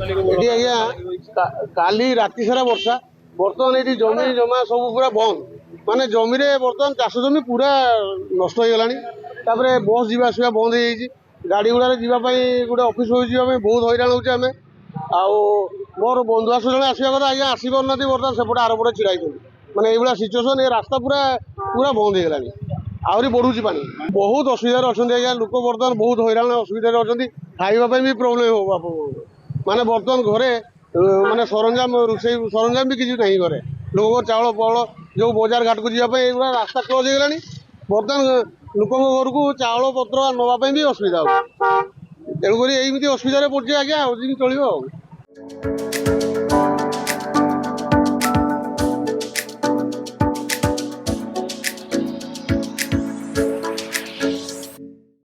ଏଠି ଆଜ୍ଞା କାଲି ରାତି ସାରା ବର୍ଷା ବର୍ତ୍ତମାନ ଏଠି ଜମି ଜମା ସବୁ ପୁରା ବନ୍ଦ ମାନେ ଜମିରେ ବର୍ତ୍ତମାନ ଚାଷ ଜମି ପୁରା ନଷ୍ଟ ହେଇଗଲାଣି ତାପରେ ବସ୍ ଯିବା ଆସିବା ବନ୍ଦ ହେଇଯାଇଛି ଗାଡ଼ି ଗୁଡ଼ାରେ ଯିବା ପାଇଁ ଗୋଟେ ଅଫିସ୍ ହୋଇ ଯିବା ପାଇଁ ବହୁତ ହଇରାଣ ହେଉଛି ଆମେ ଆଉ ମୋର ବନ୍ଧୁ ଆସ ଜଣେ ଆସିବା କଥା ଆଜ୍ଞା ଆସିପାରୁନାହାନ୍ତି ବର୍ତ୍ତମାନ ସେପଟେ ଆରପଟେ ଛିଡ଼ା ହେଇଛନ୍ତି ମାନେ ଏଇଭଳିଆ ସିଚୁଏସନ୍ ଏ ରାସ୍ତା ପୁରା ପୁରା ବନ୍ଦ ହେଇଗଲାଣି ଆହୁରି ବଢୁଛି ପାଣି ବହୁତ ଅସୁବିଧାରେ ଅଛନ୍ତି ଆଜ୍ଞା ଲୋକ ବର୍ତ୍ତମାନ ବହୁତ ହଇରାଣ ଅସୁବିଧାରେ ଅଛନ୍ତି ଖାଇବା ପାଇଁ ବି ପ୍ରୋବ୍ଲେମ ହବ ଆପଣଙ୍କୁ ମାନେ ବର୍ତ୍ତମାନ ଘରେ ମାନେ ସରଞ୍ଜାମ ରୋଷେଇ ସରଞ୍ଜାମ ବି କିଛି ନାହିଁ ଘରେ ଲୋକଙ୍କ ଚାଉଳ ଫଳ ଯୋଉ ବଜାର ଘାଟକୁ ଯିବା ପାଇଁ ଏଇଗୁଡ଼ା ରାସ୍ତା କ୍ଲୋଜ ହେଇଗଲାଣି ବର୍ତ୍ତମାନ ଲୋକଙ୍କ ଘରକୁ ଚାଉଳ ପତ୍ର ନେବା ପାଇଁ ବି ଅସୁବିଧା ହଉଛି ତେଣୁକରି ଏମିତି ଅସୁବିଧାରେ ପଡୁଛି ଆଜ୍ଞା ଆଉ ଯେମିତି ଚଳିବ ଆଉ